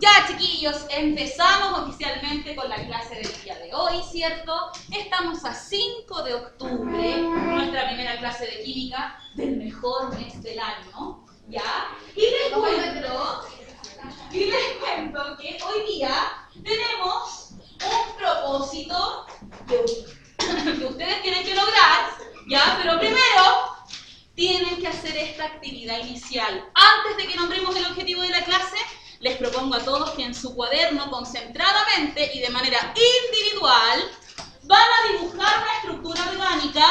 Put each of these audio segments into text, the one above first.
Ya, chiquillos, empezamos oficialmente con la clase del día de hoy, ¿cierto? Estamos a 5 de octubre, nuestra primera clase de química del mejor mes del año, ¿ya? Y les cuento que hoy día tenemos un propósito que ustedes tienen que lograr, ¿ya? Pero primero tienen que hacer esta actividad inicial. Antes de que nombremos el objetivo de la clase, les propongo a todos que en su cuaderno, concentradamente y de manera individual, van a dibujar una estructura orgánica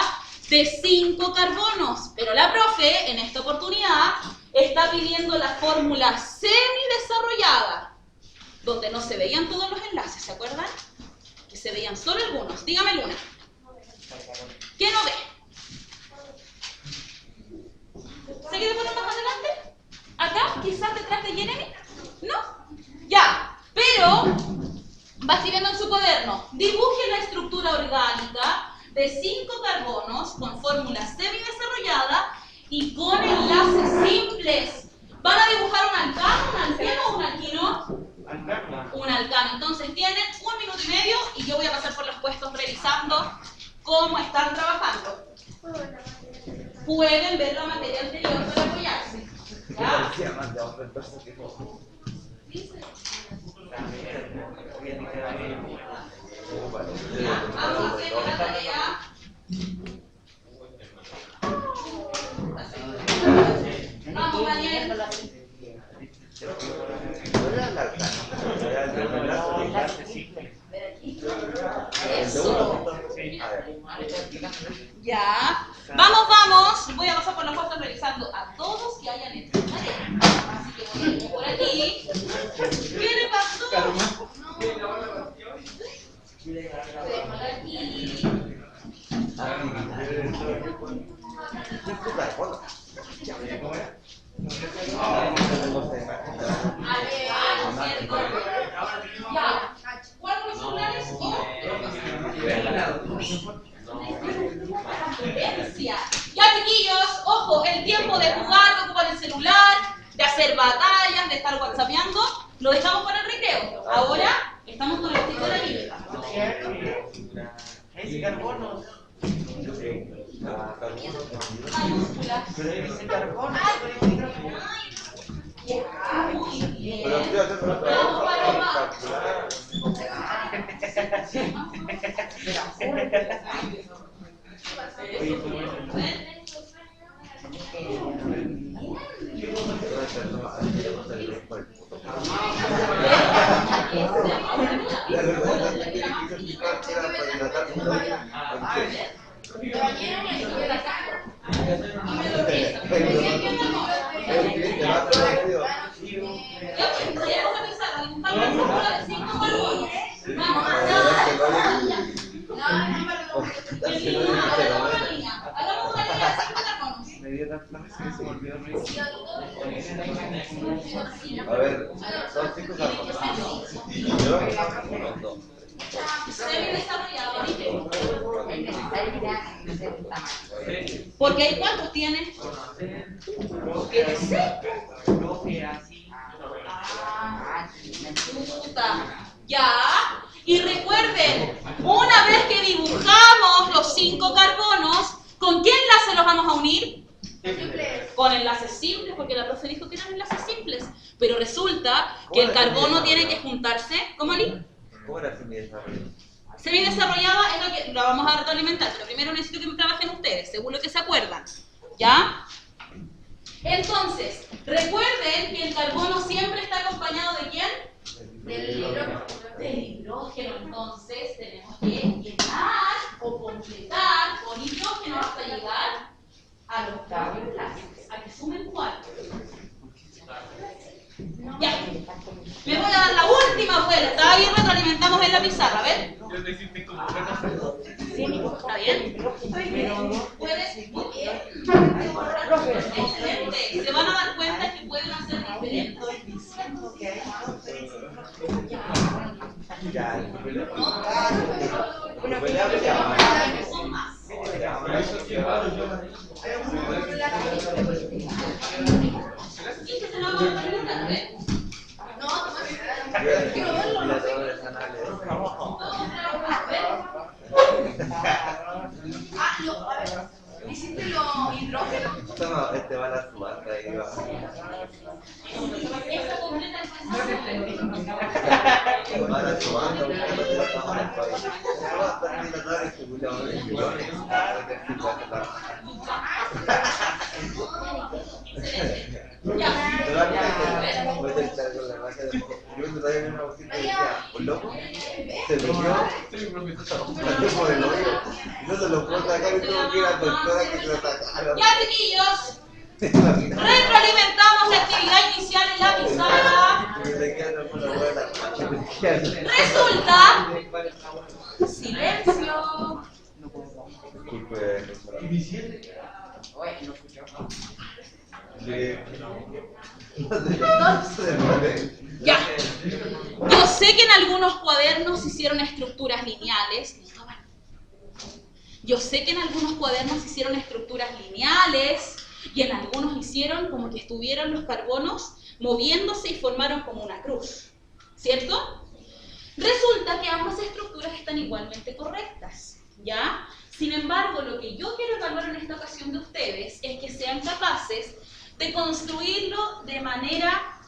de 5 carbonos. Pero la profe, en esta oportunidad, está pidiendo la fórmula semidesarrollada, donde no se veían todos los enlaces, ¿se acuerdan? Que se veían solo algunos. Dígame Luna. ¿Qué no ve? ¿Se quiere poner más adelante? ¿Acá? ¿Quizás detrás de Jeremy? ¿No? Ya, pero va escribiendo en su cuaderno. Dibuje la estructura orgánica de 5 carbonos con fórmula semidesarrollada y con enlaces simples. ¿Van a dibujar un alcano, un alqueno o un alquino? Un alcano. Entonces tienen 1 minuto y medio y yo voy a pasar por los puestos revisando cómo están trabajando. Pueden ver la materia anterior para apoyarse. ¿Ya? Vamos a hacer la tarea. Vamos, Daniel. Eso. Ya. Vamos. Voy a pasar por los puestos revisando a todos que hayan hecho tarea. Así que voy a ir por aquí. ¿Qué le pasó? Ya. ¿Cuáles los celulares o ya, chiquillos, ojo, el tiempo de jugar, de ocupar el celular, de hacer batallas, de estar whatsappeando, lo dejamos para el recreo. Ahora estamos con el tipo de la química. Ese carbono. Mayúsculas. Pero ese carbono. Ya, muy bien. A ver, son 5 carbonos. Porque hay cuántos tiene. ¿Tiene 6? Ya. Y recuerden, una vez que dibujamos los 5 carbonos, ¿con qué enlace los vamos a unir? Con enlaces simples, porque la profe dijo que eran enlaces simples. Pero resulta que el carbono tiene que juntarse. ¿Cómo, Ali? ¿Cómo era semidesarrollada? Semidesarrollada es lo que la vamos a retroalimentar, pero primero necesito que trabajen ustedes, según lo que se acuerdan. ¿Ya? Entonces, recuerden que el carbono siempre está acompañado ¿de quién? Del hidrógeno. Entonces, tenemos que llenar o completar con hidrógeno hasta llegar a los 4 enlaces. A que sumen 4. Ya. Me voy a dar la última vuelta y retroalimentamos en la pizarra, a ver. ¿Está bien? ¿Puedes? Muy bien. Excelente. Se van a dar cuenta que pueden hacer diferentes. Son más. ¿Y que se lo vamos a preguntar, a ver? No, Ahora sumando, estamos en el país. ¿Cómo va a terminar este culiao? Voy a estar con la raja de... Yo me traía una bocina y decía, un loco, se metió, salió por el hoyo, y no se lo puedo sacar y tuvo que ir al doctor a que se lo sacara. Ya, chiquillos, retroalimentamos la actividad inicial en la pizarra. Resulta, silencio. Disculpe, Ya. Yo sé que en algunos cuadernos hicieron estructuras lineales. Yo sé que en algunos cuadernos hicieron estructuras lineales y en algunos hicieron como que estuvieron los carbonos moviéndose y formaron como una cruz, ¿cierto? Resulta que ambas estructuras están igualmente correctas, ¿ya? Sin embargo, lo que yo quiero evaluar en esta ocasión de ustedes es que sean capaces de construirlo de manera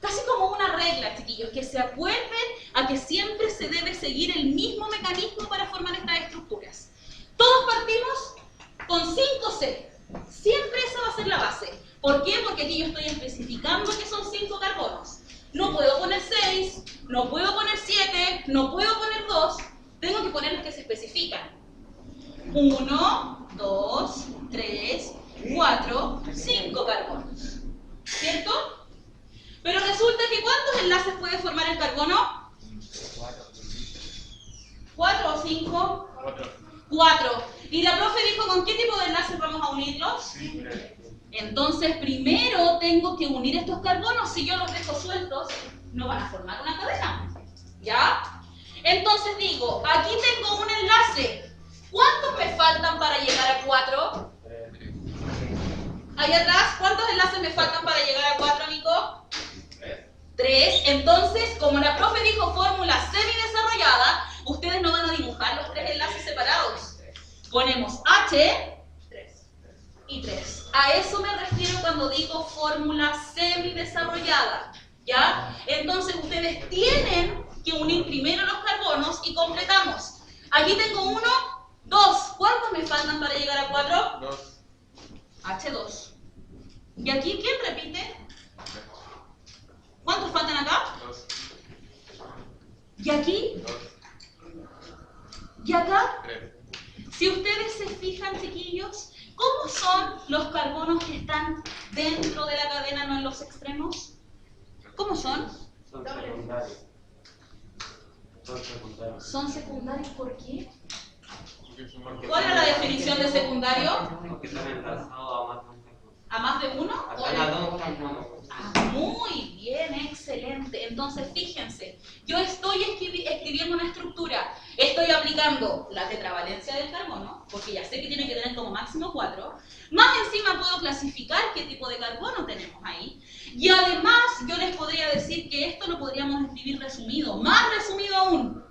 casi como una regla, chiquillos, que se acuerden a que siempre se debe seguir el mismo mecanismo para formar estas estructuras. Todos partimos con 5C. Siempre esa va a ser la base. ¿Por qué? Porque aquí yo estoy especificando que son 5 carbonos. No puedo poner 6, no puedo poner 7, no puedo poner 2. Tengo que poner los que se especifican. 1, 2, 3, 4, 5 carbonos. ¿Cierto? Pero resulta que ¿cuántos enlaces puede formar el carbono? 4 o 5. 4. Y la profe dijo, ¿con qué tipo de enlaces vamos a unirlos? Entonces, primero tengo que unir estos carbonos. Si yo los dejo sueltos, no van a formar una cadena. ¿Ya? Entonces digo, aquí tengo un enlace. ¿Cuántos me faltan para llegar a 4? Ahí atrás, ¿cuántos enlaces me faltan para llegar a 4, Nico? 3. Entonces, como la profe dijo fórmula semidesarrollada, ustedes no van a dibujar los 3 enlaces separados. Ponemos H y 3. A eso me refiero cuando digo fórmula semidesarrollada, ¿ya? Entonces, ustedes tienen que unir primero los carbonos y completamos. Aquí tengo 1, 2. ¿Cuántos me faltan para llegar a 4? 2. H2. ¿Y aquí quién repite? ¿Cuántos faltan acá? 2. ¿Y aquí? 2. ¿Y acá? 3. Si ustedes se fijan, chiquillos, ¿cómo son los carbonos que están dentro de la cadena, no en los extremos? ¿Cómo son? Son secundarios. Son secundarios. ¿Son secundarios? ¿Por qué? Porque ¿Cuál era la definición de secundario? Porque están enlazados a más de un carbono. ¿A más de uno? A dos carbonos. Muy bien, excelente. Entonces, fíjense, yo estoy escribiendo una estructura, estoy aplicando la tetravalencia del carbono, porque ya sé que tiene que tener como máximo 4, más encima puedo clasificar qué tipo de carbono tenemos ahí, y además yo les podría decir que esto lo podríamos escribir resumido, más resumido aún.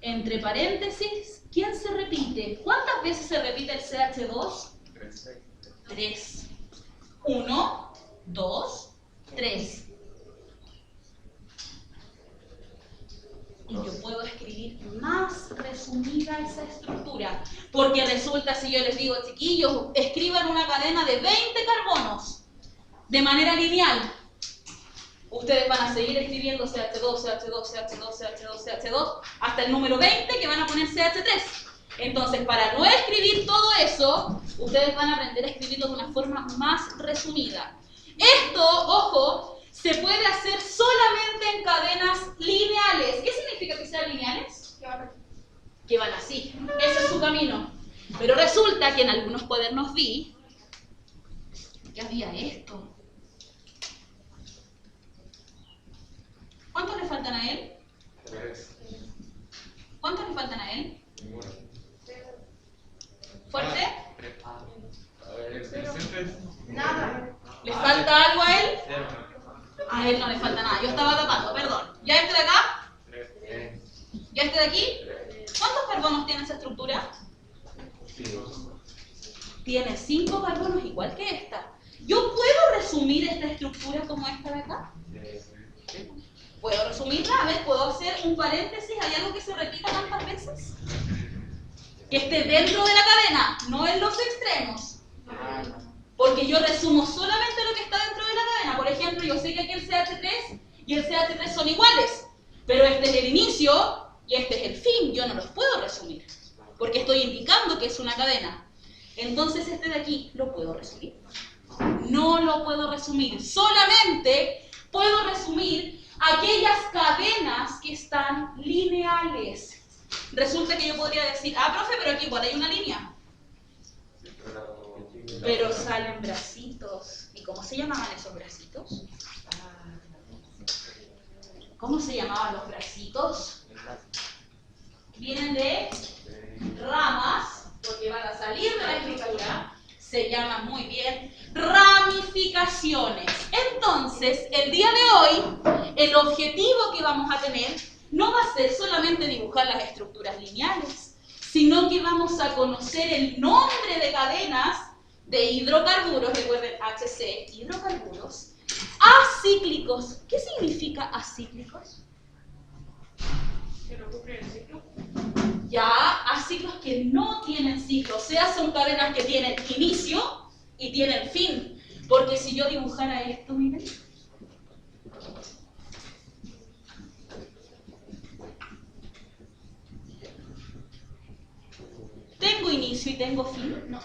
Entre paréntesis, ¿quién se repite? ¿Cuántas veces se repite el CH2? 3. 1, 2, 3. Y yo puedo escribir más resumida esa estructura. Porque resulta, si yo les digo, chiquillos, escriban una cadena de 20 carbonos de manera lineal. Ustedes van a seguir escribiendo CH2, CH2, CH2, CH2, CH2, hasta el número 20 que van a poner CH3. Entonces, para no escribir todo eso, ustedes van a aprender a escribirlo de una forma más resumida. Esto, ojo, se puede hacer solamente en cadenas lineales. ¿Qué significa que sean lineales? Que van así. Ese es su camino. Pero resulta que en algunos cuadernos vi que había esto. ¿Cuántos le faltan a él? 3. ¿Cuántos le faltan a él? Ninguno. ¿Fuerte? A ver, el centro es... Nada. ¿Le falta algo a él? 0. A él no le falta nada. Yo estaba tapando, perdón. ¿Ya este de acá? 3. ¿Ya este de aquí? ¿Cuántos carbonos tiene esa estructura? 5. Tiene 5 carbonos igual que esta. Yo puedo resumir esta estructura como esta de acá? ¿Puedo resumirla? A ver, ¿puedo hacer un paréntesis? ¿Hay algo que se repita tantas veces? Que esté dentro de la cadena, no en los extremos. Porque yo resumo solamente lo que está dentro de la cadena. Por ejemplo, yo sé que aquí el CH3 y el CH3 son iguales, pero este es el inicio y este es el fin. Yo no los puedo resumir, porque estoy indicando que es una cadena. Entonces este de aquí, ¿lo puedo resumir? No lo puedo resumir. Solamente puedo resumir aquellas cadenas que están lineales. Resulta que yo podría decir, ah, profe, pero aquí igual hay una línea. Pero salen bracitos. ¿Y cómo se llamaban esos bracitos? ¿Cómo se llamaban los bracitos? Vienen de ramas, porque van a salir de la estructura. Se llaman muy bien ramificaciones. Entonces, el día de hoy, el objetivo que vamos a tener no va a ser solamente dibujar las estructuras lineales, sino que vamos a conocer el nombre de cadenas de hidrocarburos, recuerden HC, hidrocarburos, acíclicos. ¿Qué significa acíclicos? ¿Que no cumplen el ciclo? Ya, acíclicos que no tienen ciclo, o sea, son cadenas que tienen inicio y tienen fin. Porque si yo dibujara esto, miren, ¿tengo inicio y tengo fin? No.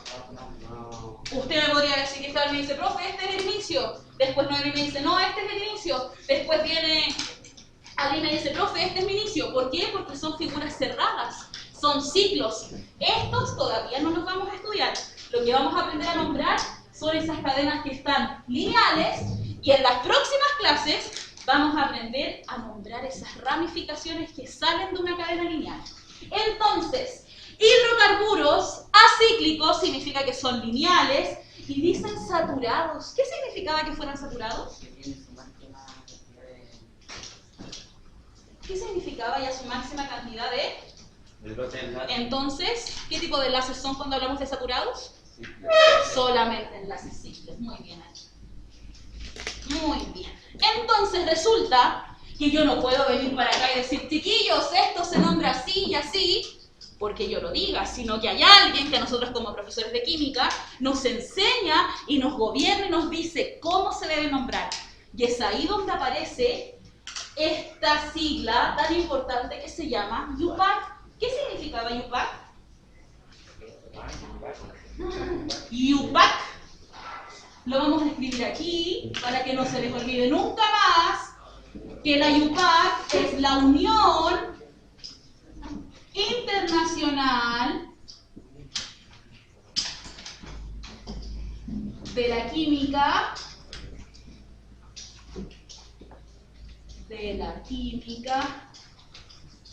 Usted me podría decir que esta me dice, profe, este es el inicio. Después Noemi me dice, no, este es el inicio. Después viene alguien me dice, profe, este es mi inicio. ¿Por qué? Porque son figuras cerradas, son ciclos. Estos todavía no los vamos a estudiar. Lo que vamos a aprender a nombrar son esas cadenas que están lineales y en las próximas clases vamos a aprender a nombrar esas ramificaciones que salen de una cadena lineal. Entonces, hidrocarburos acíclicos significa que son lineales y dicen saturados. ¿Qué significaba que fueran saturados? ¿Qué significaba ya su máxima cantidad de? Entonces, ¿qué tipo de enlaces son cuando hablamos de saturados? Solamente enlaces simples. Muy bien ahí. Muy bien. Entonces resulta que yo no puedo venir para acá y decir, chiquillos, esto se nombra así y así, porque yo lo diga, sino que hay alguien que nosotros como profesores de química nos enseña y nos gobierna y nos dice cómo se debe nombrar. Y es ahí donde aparece esta sigla tan importante que se llama UPAC. ¿Qué significaba UPAC? UPAC. Lo vamos a escribir aquí para que no se les olvide nunca más que la UPAC es la Unión Internacional de la Química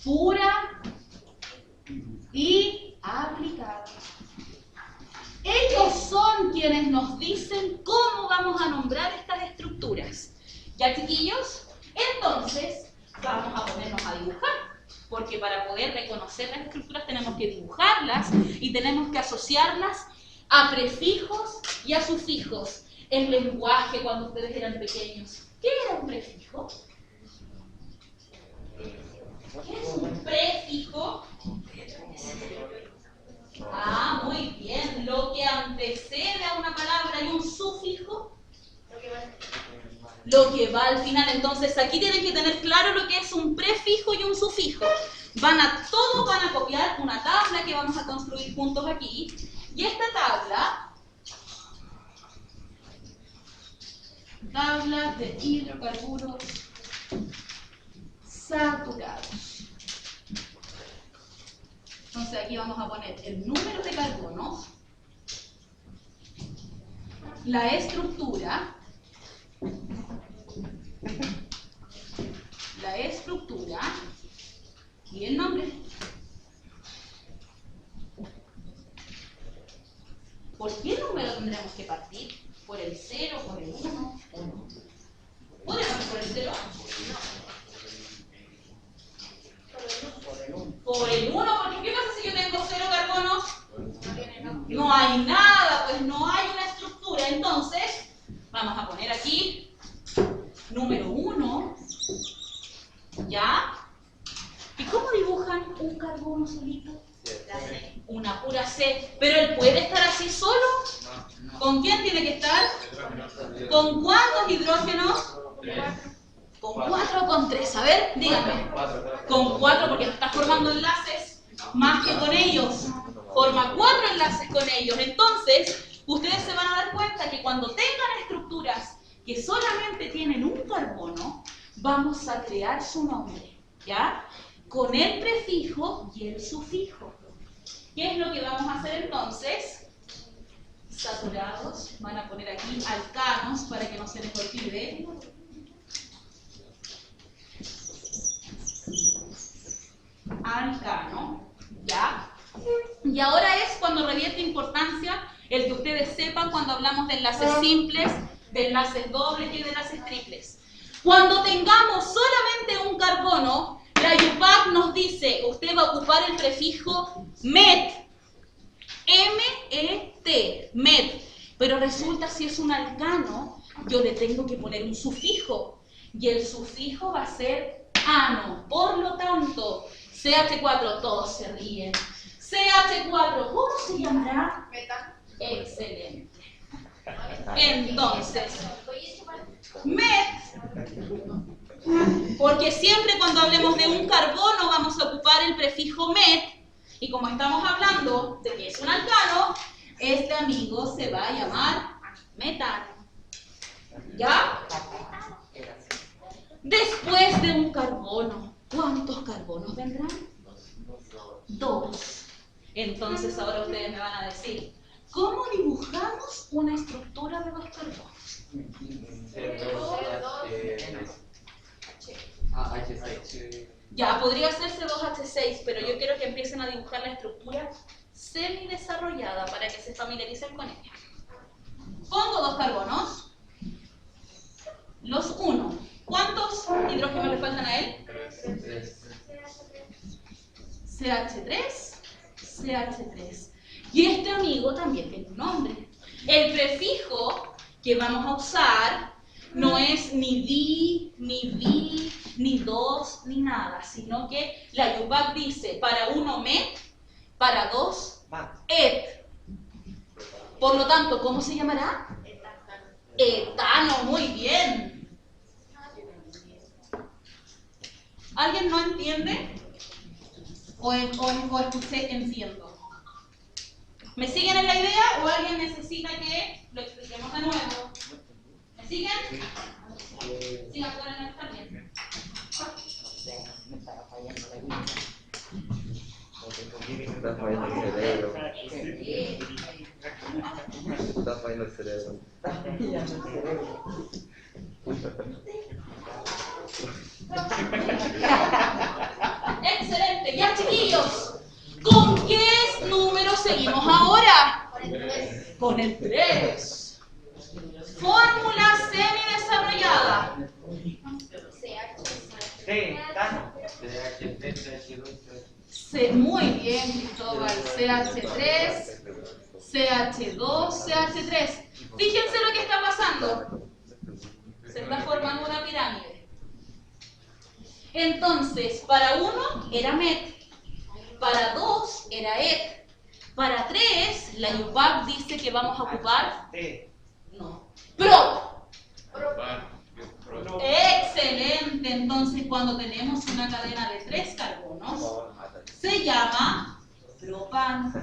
pura y aplicada. Ellos son quienes nos dicen cómo vamos a nombrar estas estructuras. ¿Ya, chiquillos? Entonces, vamos a ponernos a dibujar. Porque para poder reconocer las estructuras tenemos que dibujarlas y tenemos que asociarlas a prefijos y a sufijos. El lenguaje cuando ustedes eran pequeños. ¿Qué era un prefijo? ¿Qué es un prefijo? Ah, muy bien. Lo que antecede a una palabra y un sufijo. Lo que va al final. Entonces aquí tienen que tener claro lo que es un prefijo y un sufijo. Todos van a copiar una tabla que vamos a construir juntos aquí. Y esta tabla de hidrocarburos saturados. Entonces aquí vamos a poner el número de carbonos, la estructura, y el nombre. ¿Por qué número tendremos que partir? ¿Por el 0, por el 1 o no? ¿Podemos por el 0? Por el 1, porque ¿qué pasa si yo tengo 0 carbonos? No hay nada, pues no hay una estructura. Entonces, vamos a poner aquí número 1, ¿ya? ¿Y cómo dibujan un carbono solito? Una pura C. ¿Pero él puede estar así solo? ¿Con quién tiene que estar? ¿Con cuántos hidrógenos? ¿Con 4 o con 3? A ver, díganme. Con 4 porque está formando enlaces más que con ellos. Forma 4 enlaces con ellos. Entonces, ustedes se van a dar cuenta que cuando tengan estructuras que solamente tienen un carbono, vamos a crear su nombre, ¿ya? Con el prefijo y el sufijo. ¿Qué es lo que vamos a hacer entonces? Saturados, van a poner aquí alcanos para que no se les olvide. Alcano, ¿ya? Y ahora es cuando revierte importancia el que ustedes sepan cuando hablamos de enlaces simples, de enlaces dobles y de enlaces triples. Cuando tengamos solamente un carbono, la IUPAC nos dice, usted va a ocupar el prefijo MET, M-E-T, MET. Pero resulta si es un alcano, yo le tengo que poner un sufijo, y el sufijo va a ser ano. Por lo tanto, CH4, todos se ríen. CH4, ¿cómo se llamará? Excelente. Entonces, MET, porque siempre cuando hablemos de un carbono vamos a ocupar el prefijo MET, y como estamos hablando de que es un alcano, este amigo se va a llamar metano. ¿Ya? Después de un carbono, ¿cuántos carbonos vendrán? 2. Entonces ahora ustedes me van a decir, ¿cómo dibujamos una estructura de 2 carbonos? Ya, podría ser C2H6, pero yo quiero que empiecen a dibujar la estructura semidesarrollada para que se familiaricen con ella. Pongo 2 carbonos, los 1. ¿Cuántos hidrógenos le faltan a él? CH3, CH3. Y este amigo también tiene un nombre. El prefijo que vamos a usar no es ni di, ni bi, ni dos, ni nada, sino que la IUPAC dice para 1 met, para 2 et. Por lo tanto, ¿cómo se llamará? Etano, muy bien. ¿Alguien no entiende? ¿O escuché entiendo? ¿Me siguen en la idea o alguien necesita que lo expliquemos de nuevo? ¿Me siguen? Sí, acuérdense también. Está fallando el cerebro. Está fallando el cerebro. Excelente, ya chiquillos. ¿Con qué número seguimos ahora? Con el 3. Fórmula semidesarrollada. Muy bien, Cristóbal. CH3, CH2, CH3. Fíjense lo que está pasando. Se está formando una pirámide. Entonces, para 1 era MET, para 2 era ET, para 3 la IUPAC dice que vamos a ocupar PROP. Excelente, entonces cuando tenemos una cadena de 3 carbonos, se llama propano.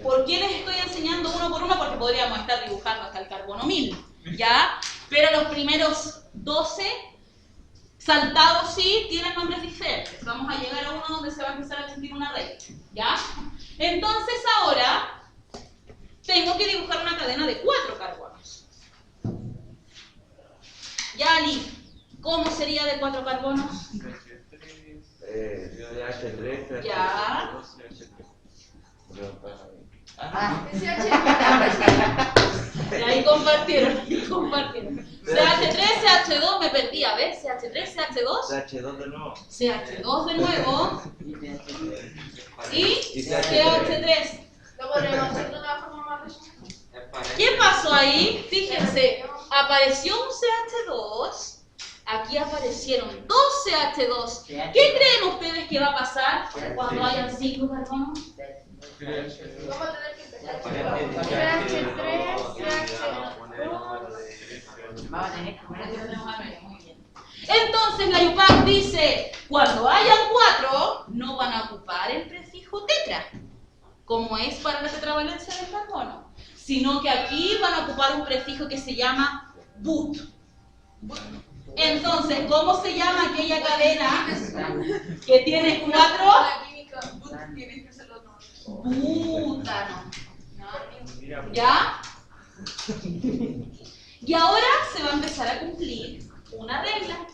¿Por qué les estoy enseñando uno por uno? Porque podríamos estar dibujando hasta el carbono 1000, ¿ya? Pero los primeros 12 saltados sí tienen nombres diferentes. Vamos a llegar a uno donde se va a empezar a sentir una red, ¿ya? Entonces ahora tengo que dibujar una cadena de 4 carbonos. Ya, Ali, ¿cómo sería de 4 carbonos? CH3, Ya. Y ahí compartieron, CH3, CH2, me perdí, a ver, CH3, CH2. CH2 de nuevo. CH2 de nuevo. Y CH3. ¿Lo podríamos hacer de una forma más resumida? ¿Qué pasó ahí? Fíjense, apareció un CH2, aquí aparecieron dos CH2. ¿Qué creen ustedes que va a pasar cuando hayan 5 carbonos? Vamos a tener que empezar. Entonces la UPAC dice, cuando hayan 4, no van a ocupar el prefijo tetra, como es para la tetravalencia del carbono, sino que aquí van a ocupar un prefijo que se llama but. Entonces, ¿cómo se llama aquella cadena que tiene 4? La química, tienes que ser los nombres. Butano. ¿Ya? Y ahora se va a empezar a cumplir una regla.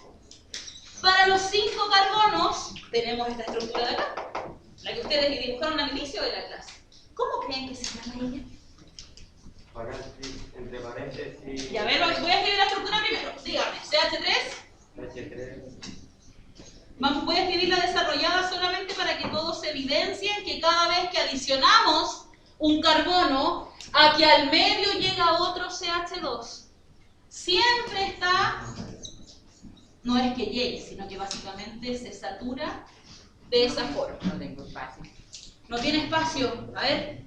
Para los 5 carbonos tenemos esta estructura de acá, la que ustedes dibujaron al inicio de la clase. ¿Cómo creen que se llama ella? Entre paréntesis. Y a ver, voy a escribir la estructura primero. Dígame, CH3. H3. Voy a escribirla desarrollada solamente para que todos evidencien que cada vez que adicionamos un carbono, aquí al medio llega otro CH2. Siempre está, no es que llegue, sino que básicamente se satura de esa forma. No tengo espacio. No tiene espacio. A ver.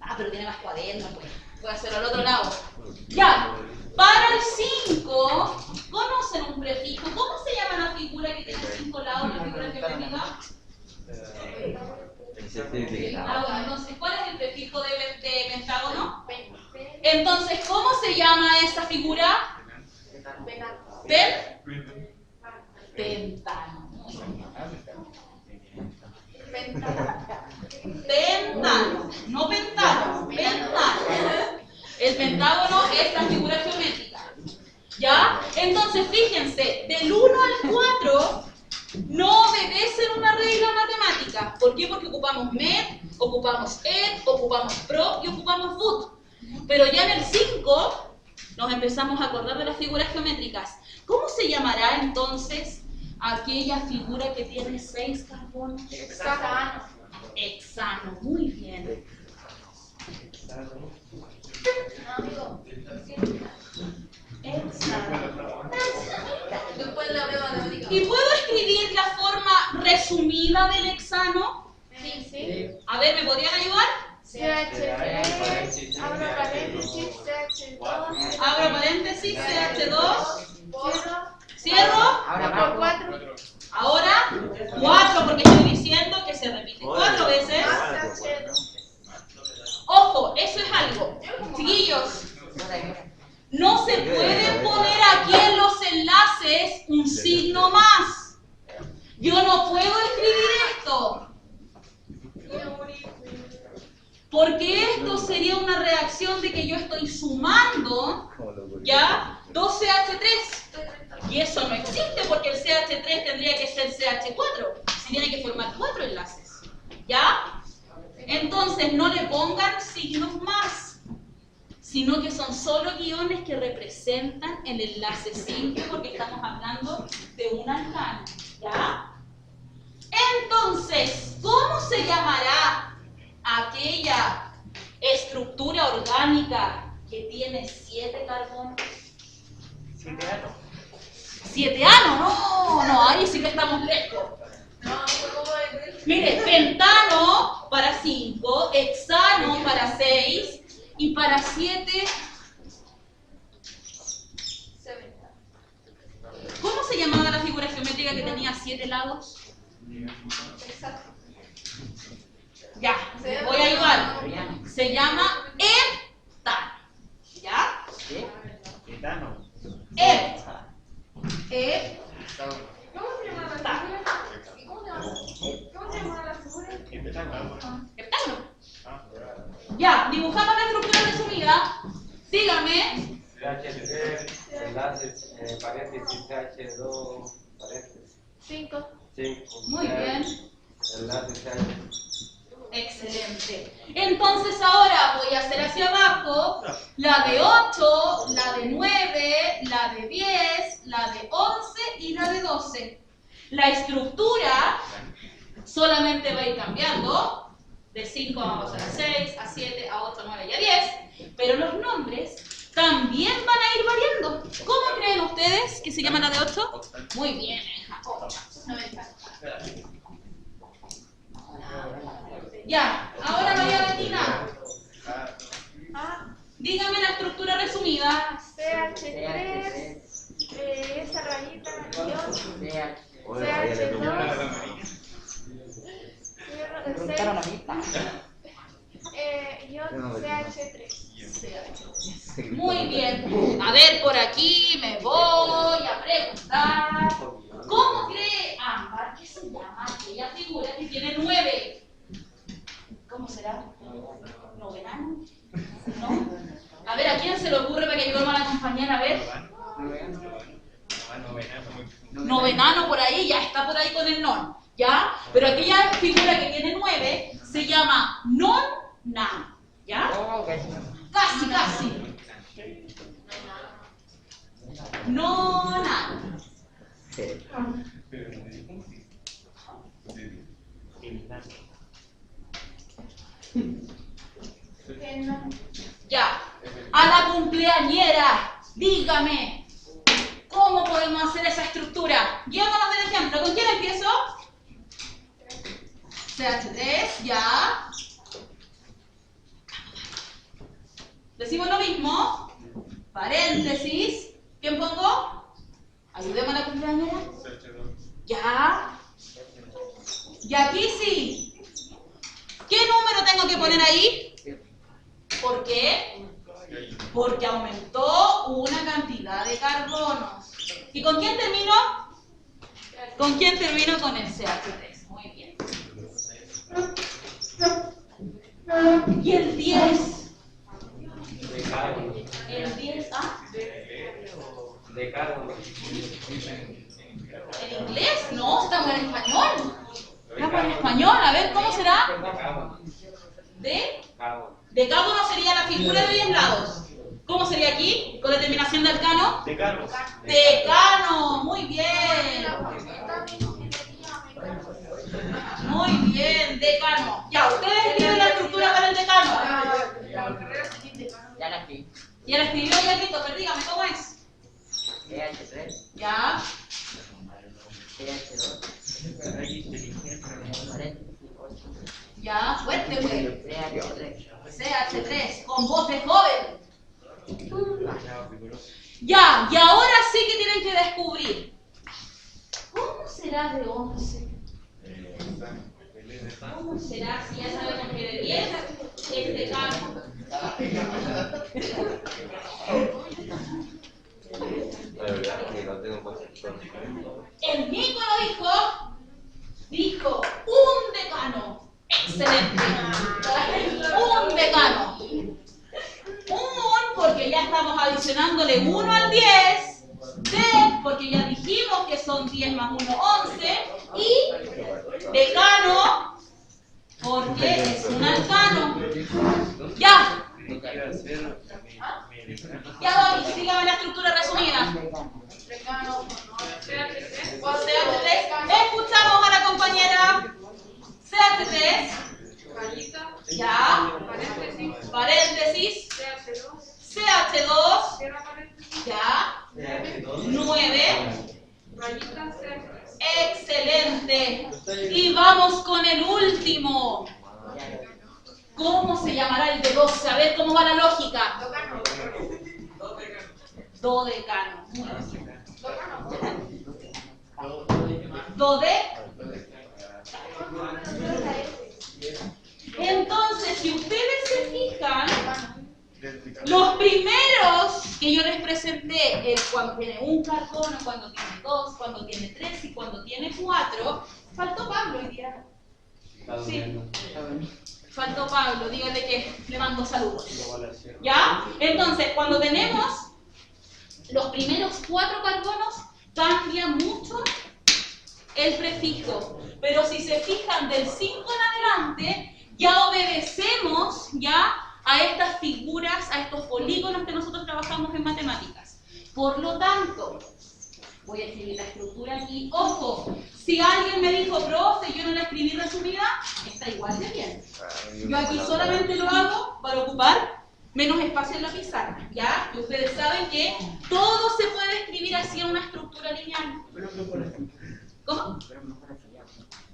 Ah, pero tiene más cuadernos, pues. Voy a hacerlo al otro lado. Ya. Para el 5, ¿conocen un prefijo? ¿Cómo se llama la figura que tiene 5 lados, la figura geométrica? Ah, bueno, entonces, ¿cuál es el prefijo de pentágono? Entonces, ¿cómo se llama esa figura? Pentano. Pentano, no pentano, pentágono. El pentágono es la figura geométrica. ¿Ya? Entonces, fíjense, del 1 al 4 no obedecen una regla matemática. ¿Por qué? Porque ocupamos MET, ocupamos ET, ocupamos PRO y ocupamos BUT. Pero ya en el 5 nos empezamos a acordar de las figuras geométricas. ¿Cómo se llamará entonces aquella figura que tiene 6 carbonos? Hexágono. Hexano, muy bien. Hexano. Después la prueba de América. ¿Y puedo escribir la forma resumida del hexano? Sí. A ver, ¿me podrían ayudar? CH3, abro paréntesis, CH2, Abro paréntesis, CH2, por cierro. Ahora 4, Ahora, 4, porque estoy diciendo que se repite 4 veces. más CH2. Ojo, eso es algo. Chiquillos, no se puede poner aquí en los enlaces un signo más. Yo no puedo escribir esto, porque esto sería una reacción de que yo estoy sumando, ¿ya? 2 CH3. Y eso no existe porque el CH3 tendría que ser CH4. Si tiene que formar 4 enlaces, ¿ya? Entonces no le pongan signos más, sino que son solo guiones que representan el enlace simple porque estamos hablando de un alcano, ¿ya? Entonces, ¿cómo se llamará aquella estructura orgánica que tiene 7 carbonos? 7 anos, no, ahí sí que estamos lejos. Mire, pentano para 5, hexano para 6 y para 7. ¿Cómo se llamaba la figura geométrica que tenía 7 lados? Exacto. Ya, les voy a ayudar. Se llama heptano. ¿Ya? Etano. ¿Cómo se llama la figura? ¿Y cómo se llama la figura? Heptano. Ya, dibujamos la estructura resumida. Dígame. CH3, enlaces, paréntesis, CH2, paréntesis. 5. 5. Muy bien. Enlaces, Excelente. Entonces ahora voy a hacer hacia abajo la de 8, la de 9, la de 10, la de 11 y la de 12. La estructura solamente va a ir cambiando. De 5 vamos a pasar a 6, a 7, a 8, a 9 y a 10. Pero los nombres también van a ir variando. se llama la de 8? Muy bien, hija. No me encanta. Ya, ahora María Bettina. Dígame la estructura resumida. CH3, esa rayita, guión, Oye, María, le CH2, guión CH3. Muy bien. A ver, por aquí me voy a preguntar. ¿Cómo cree Ámbar que se llama aquella figura que tiene 9? ¿Cómo será? ¿Novenano? ¿No? A ver, ¿a quién se le ocurre para que ayudemos a la compañera? A ver. Novenano por ahí, ya está por ahí con el non. ¿Ya? Pero aquella figura que tiene 9 se llama non-nano. ¿Ya? Casi, casi. Non-nano. Ya. A la cumpleañera, dígame, ¿cómo podemos hacer esa estructura? Guiándonos del ejemplo. ¿Con quién empiezo? CH3, ya. Decimos lo mismo. Paréntesis. ¿Quién pongo? Ayudemos a la cumpleañera. Ya. Y aquí sí. ¿Qué número tengo que poner ahí? ¿Por qué? Porque aumentó una cantidad de carbonos. ¿Y con quién termino? ¿Con quién termino? Con el CH3. Muy bien. ¿Y el 10? El 10, ¿ah? De carbono. ¿En inglés? No, estamos en español. Estamos en español. A ver, ¿cómo será? De carbono sería la figura de 10 lados. ¿Cómo sería aquí? Con la terminación del cano. Decano. Decano. Muy bien. Muy bien, decano. Ya, ustedes escriben la estructura para el decano. Ya la escribí. Ya la escribió ya Christopher, dígame, ¿cómo es? CH3, Ya. CH2, Ya, fuerte, güey. CH3. CH3, con voz de joven. Ya, y ahora sí que tienen que descubrir. ¿Cómo será de 11? ¿Cómo será si ya sabemos que de 10 es decano? La verdad es que no tengo concepción. El Nico lo dijo un decano. Excelente. Un decano. Un porque ya estamos adicionándole 1 al 10. D porque ya dijimos que son 10 más 1, 11. Y decano porque es un alcano. Ya. Ya, Domi, dígame la estructura resumida. CH3. Escuchamos a la compañera. CH3. Ya. Paréntesis. CH2. Ya. 9. Excelente. Y vamos con el último. ¿Cómo se llamará el de 12? A ver cómo va la lógica. Dodecano. Entonces, si ustedes se fijan, los primeros que yo les presenté, el cuando tiene un carbono, cuando tiene 2, cuando tiene 3 y cuando tiene 4, faltó Pablo hoy día. Sí. Faltó Pablo, dígale que le mando saludos. ¿Ya? Entonces, cuando tenemos los primeros 4 carbonos, cambia mucho el prefijo. Pero si se fijan del 5 en adelante, ya obedecemos ya a estas figuras, a estos polígonos que nosotros trabajamos en matemáticas. Por lo tanto, voy a escribir la estructura aquí. Ojo, si alguien me dijo, profe, yo no la escribí resumida, está igual de bien. Yo aquí solamente lo hago para ocupar menos espacio en la pizarra, ¿ya? porque ustedes saben que todo se puede escribir así en una estructura lineal. ¿Cómo?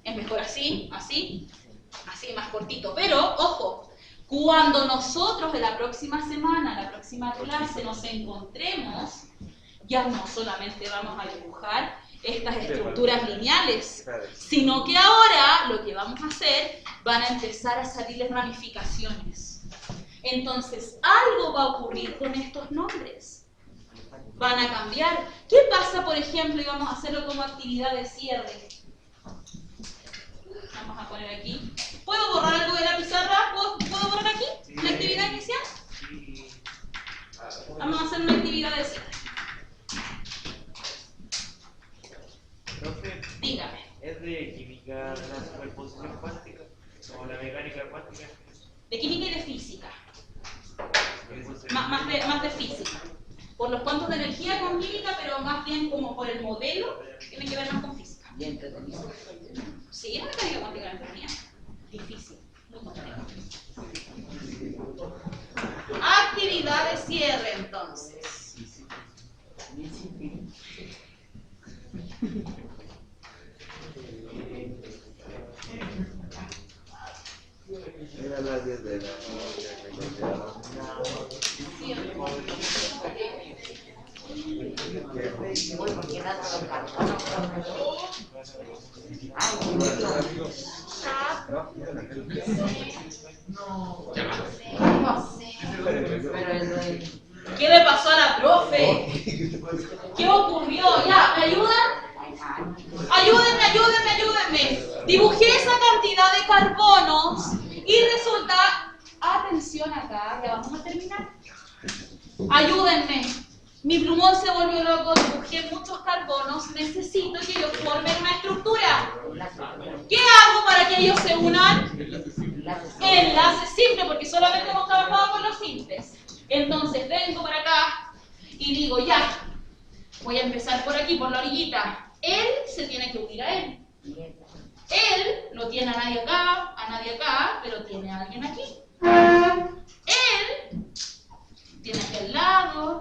Es mejor así, así, así, más cortito. Pero, ojo, cuando nosotros en la próxima semana, la próxima clase, nos encontremos, ya no solamente vamos a dibujar estas estructuras lineales, sino que ahora lo que vamos a hacer, van a empezar a salirles ramificaciones. Entonces, algo va a ocurrir con estos nombres. Van a cambiar. ¿Qué pasa, por ejemplo, y vamos a hacerlo como actividad de cierre? Vamos a poner aquí. ¿Puedo borrar algo de la pizarra? ¿Puedo borrar aquí la actividad inicial? Vamos a hacer una actividad de cierre. Profe, Dígame. ¿es de química la superposición cuántica o la mecánica cuántica? De química y de física. Más de física. Por los cuantos de energía con química, pero más bien como por el modelo, tiene que ver más con física. Y entretenido. Sí, la mecánica cuántica entretenida. Difícil, muy complejo. Actividad de cierre, entonces. Era las 10 de la noche. Porque nada lo cartón. Ay, qué bonito. Pero es de... ¿Qué le pasó a la profe? ¿Qué ocurrió? Ya, ¿me ayudan? Ayúdenme. Dibujé esa cantidad de carbonos y resulta... Atención acá, ya vamos a terminar. Ayúdenme. Mi plumón se volvió loco, dibujé muchos carbonos, necesito que ellos formen una estructura. ¿Qué hago para que ellos se unan? Enlace simple, porque solamente hemos trabajado con los simples. Entonces vengo para acá y digo, ya, voy a empezar por aquí, por la orillita. Él se tiene que unir a él. Él no tiene a nadie acá, pero tiene a alguien aquí. Él tiene aquí al lado,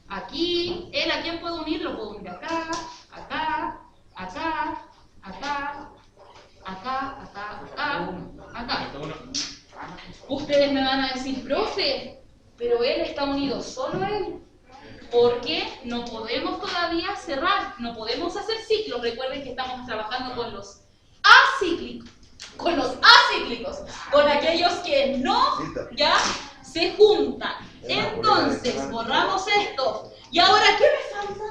aquí. Él a quién puedo unir, lo puedo unir acá, acá, acá, acá, acá, acá, acá. Ustedes me van a decir, profe, pero él está unido solo a él. Porque no podemos todavía cerrar, no podemos hacer ciclos. Recuerden que estamos trabajando con los acíclicos, con aquellos que no ya se juntan. Entonces, borramos esto. ¿Y ahora qué me falta?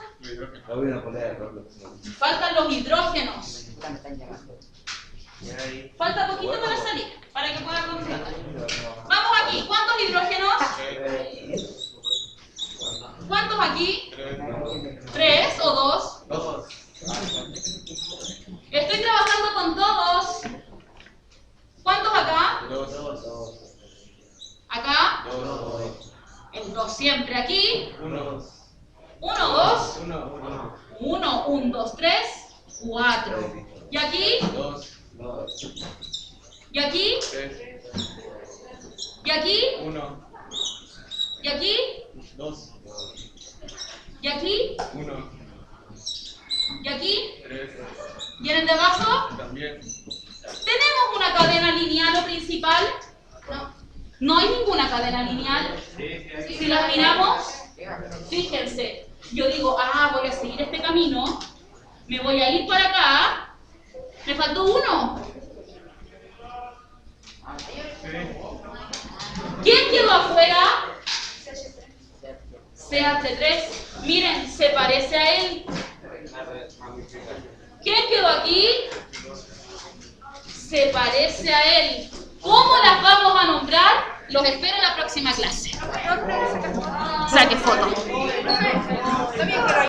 Faltan los hidrógenos. Falta poquito para salir, para que puedan completar. Vamos aquí, ¿cuántos hidrógenos? ¿Cuántos aquí? 3 o 2. Estoy trabajando con todos. ¿Cuántos acá? 2. ¿Acá? 2. El 2 siempre. ¿Aquí? 1. 1, 2. 1. 1, 1, 2, 3, 4. ¿Y aquí? 2. ¿Y aquí? 3. ¿Y aquí? 1. ¿Y aquí? 2. ¿Y aquí? 1. ¿Y aquí? 3. ¿Y en el de abajo? También. ¿Tenemos una cadena lineal o principal? No. No hay ninguna cadena lineal. Si las miramos, fíjense, yo digo, voy a seguir este camino, me voy a ir para acá, me faltó uno. ¿Quién quedó afuera? CH3. Miren, se parece a él. ¿Quién quedó aquí? Se parece a él. ¿Cómo las vamos a nombrar? Los espero en la próxima clase. Saque foto.